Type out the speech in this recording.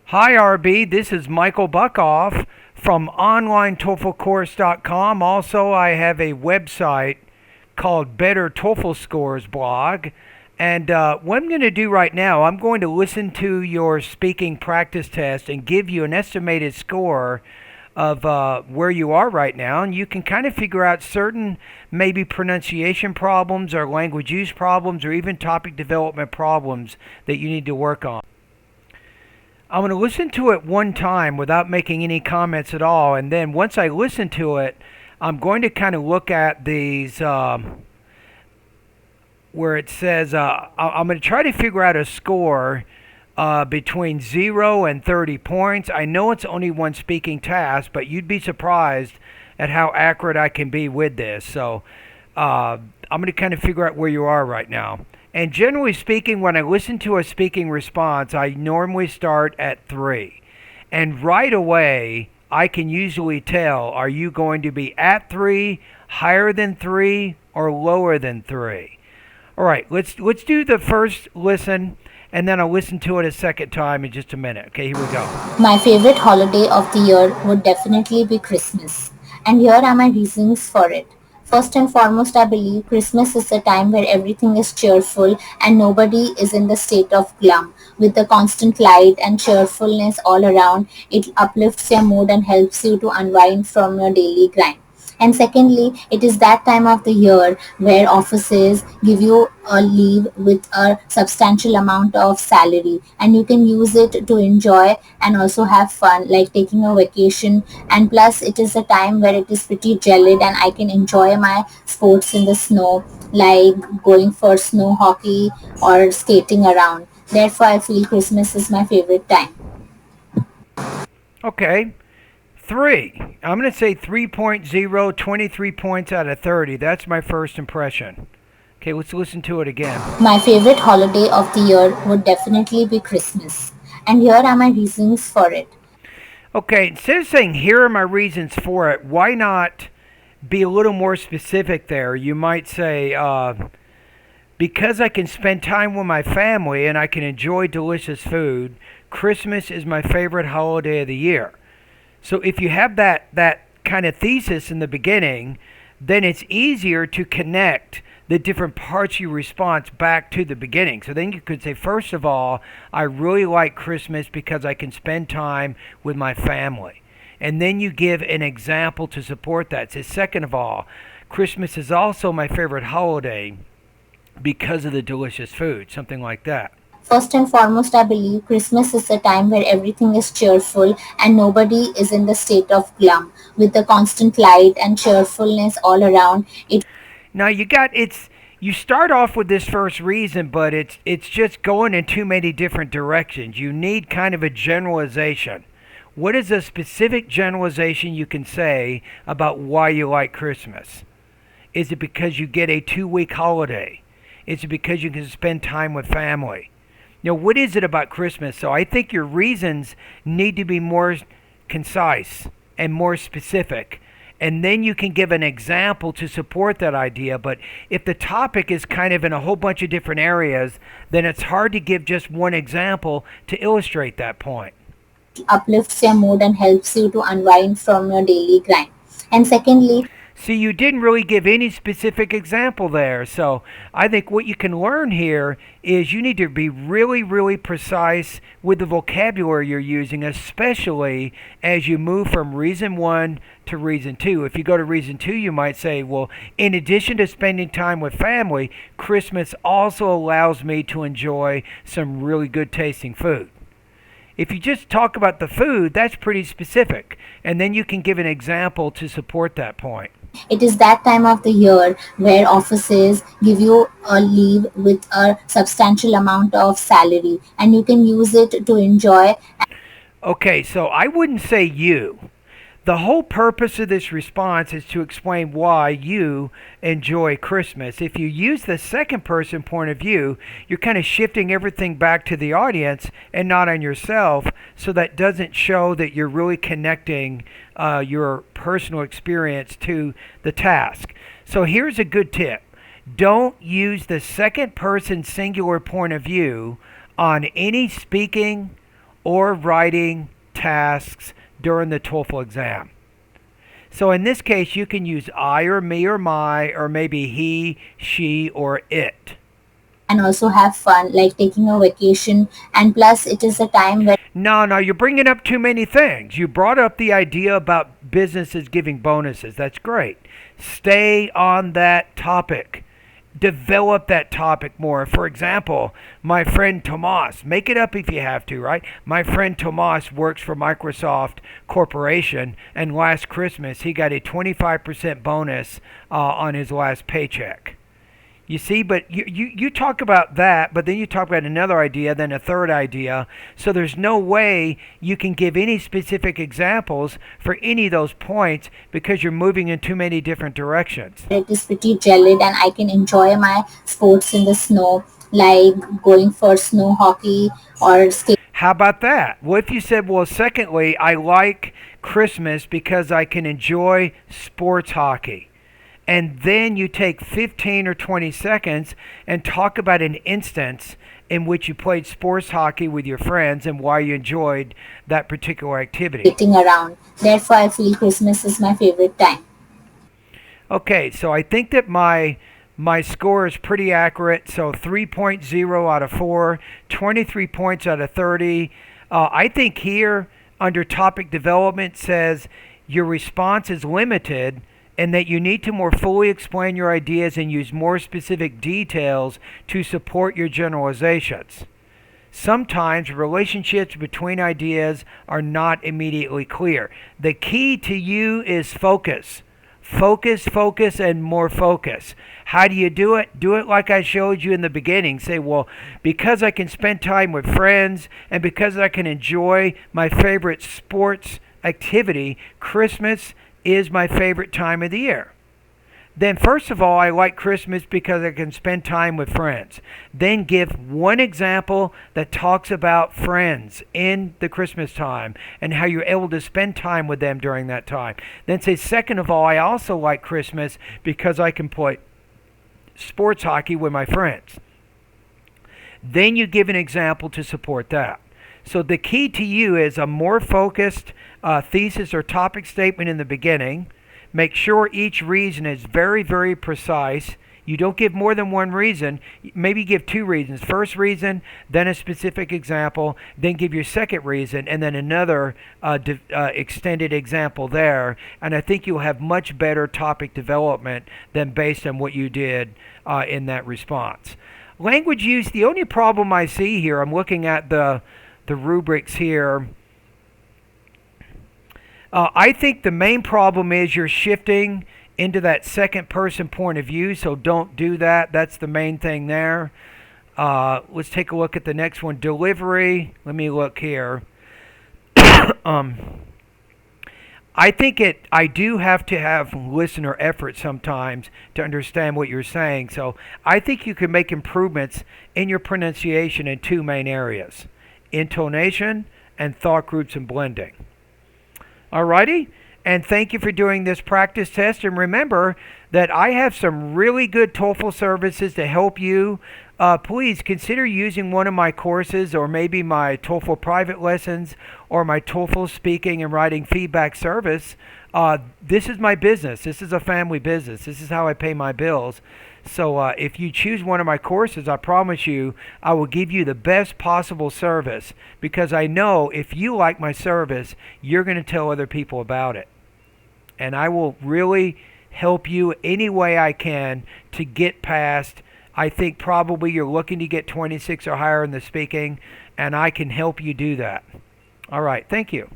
Hi, RB. This is Michael Buckoff from OnlineTOEFLCourse.com. Also, I have a website called Better TOEFL Scores blog. And what I'm going to do right now, I'm going to listen to your speaking practice test and give you an estimated score of where you are right now. And you can kind of figure out certain maybe pronunciation problems or language use problems or even topic development problems that you need to work on. I'm going to listen to it one time without making any comments at all. And then once I listen to it, I'm going to kind of look at these where it says, I'm going to try to figure out a score between 0 and 30 points. I know it's only one speaking task, but you'd be surprised at how accurate I can be with this. So I'm going to kind of figure out where you are right now. And generally speaking, when I listen to a speaking response, I normally start at 3. And right away, I can usually tell, are you going to be at 3, higher than 3, or lower than 3? All right, let's do the first listen, and then I'll listen to it a second time in just a minute. Okay, here we go. My favorite holiday of the year would definitely be Christmas. And here are my reasons for it. First and foremost, I believe Christmas is a time where everything is cheerful and nobody is in the state of glum. With the constant light and cheerfulness all around, it uplifts your mood and helps you to unwind from your daily grind. And secondly, it is that time of the year where offices give you a leave with a substantial amount of salary, and you can use it to enjoy and also have fun, like taking a vacation. And plus, it is a time where it is pretty gelid and I can enjoy my sports in the snow, like going for snow hockey or skating around. Therefore, I feel Christmas is my favorite time. Okay, 3. I'm going to say 3.0, 23 points out of 30. That's my first impression. Okay, let's listen to it again. My favorite holiday of the year would definitely be Christmas. And here are my reasons for it. Okay, instead of saying, here are my reasons for it, why not be a little more specific there? You might say, because I can spend time with my family and I can enjoy delicious food, Christmas is my favorite holiday of the year. So if you have that kind of thesis in the beginning, then it's easier to connect the different parts of your response back to the beginning. So then you could say, first of all, I really like Christmas because I can spend time with my family. And then you give an example to support that. Say, second of all, Christmas is also my favorite holiday because of the delicious food, something like that. First and foremost, I believe Christmas is a time where everything is cheerful and nobody is in the state of glum. With the constant light and cheerfulness all around, it Now you start off with this first reason, but it's just going in too many different directions. You need kind of a generalization. What is a specific generalization you can say about why you like Christmas? Is it because you get a 2-week holiday? Is it because you can spend time with family? What is it about Christmas? So I think your reasons need to be more concise and more specific. And then you can give an example to support that idea. But if the topic is kind of in a whole bunch of different areas, then it's hard to give just one example to illustrate that point. uplifts your mood and helps you to unwind from your daily grind. And secondly, See, you didn't really give any specific example there. So I think what you can learn here is you need to be really, really precise with the vocabulary you're using, especially as you move from reason 1 to reason 2. If you go to reason 2, you might say, well, in addition to spending time with family, Christmas also allows me to enjoy some really good tasting food. If you just talk about the food, that's pretty specific. And then you can give an example to support that point. it is that time of the year where offices give you a leave with a substantial amount of salary, and you can use it to enjoy. Okay, so I wouldn't say you. The whole purpose of this response is to explain why you enjoy Christmas. If you use the second person point of view, you're kind of shifting everything back to the audience and not on yourself, so that doesn't show that you're really connecting your personal experience to the task. So here's a good tip. Don't use the second person singular point of view on any speaking or writing tasks during the TOEFL exam. So in this case, you can use I or me or my or maybe he, she, or it. and also have fun, like taking a vacation. And plus, it is a time where No, no, you're bringing up too many things. You brought up the idea about businesses giving bonuses. That's great. Stay on that topic. Develop that topic more. For example, my friend Tomas, make it up if you have to, right? My friend Tomas works for Microsoft Corporation, and last Christmas he got a 25% bonus on his last paycheck. You see, but you talk about that, but then you talk about another idea, then a third idea. So there's no way you can give any specific examples for any of those points because you're moving in too many different directions. it is pretty gelid and I can enjoy my sports in the snow, like going for snow hockey or skating. How about that? Well, if you said, well, secondly, I like Christmas because I can enjoy sports hockey. And then you take 15 or 20 seconds and talk about an instance in which you played sports hockey with your friends and why you enjoyed that particular activity. Around. Therefore, I feel Christmas is my favorite time. Okay, so I think that my score is pretty accurate. So 3.0 out of 4, 23 points out of 30. I think here under topic development says your response is limited and that you need to more fully explain your ideas and use more specific details to support your generalizations. Sometimes relationships between ideas are not immediately clear. The key to you is focus. Focus, focus, and more focus. How do you do it? Do it like I showed you in the beginning. Say, well, because I can spend time with friends and because I can enjoy my favorite sports activity, Christmas is my favorite time of the year. Then, first of all, I like Christmas because I can spend time with friends. Then, give one example that talks about friends in the Christmas time and how you're able to spend time with them during that time. Then, say, second of all, I also like Christmas because I can play sports hockey with my friends. Then, you give an example to support that. So, the key to you is a more focused thesis or topic statement in the beginning. Make sure each reason is very, very precise. You don't give more than one reason. Maybe give two reasons. First reason, then a specific example, then give your second reason, and then another extended example there. And I think you'll have much better topic development than based on what you did in that response. Language use, the only problem I see here, I'm looking at the rubrics here. I think the main problem is you're shifting into that second person point of view, so don't do that. That's the main thing there. Let's take a look at the next one. Delivery. Let me look here. I do have to have listener effort sometimes to understand what you're saying. So I think you can make improvements in your pronunciation in two main areas: intonation and thought groups and blending. Alrighty? And thank you for doing this practice test. And remember that I have some really good TOEFL services to help you. Please consider using one of my courses or maybe my TOEFL private lessons or my TOEFL speaking and writing feedback service. This is my business. This is a family business. This is how I pay my bills. So if you choose one of my courses, I promise you I will give you the best possible service because I know if you like my service, you're going to tell other people about it. And I will really help you any way I can to get past. I think probably you're looking to get 26 or higher in the speaking, and I can help you do that. All right. Thank you.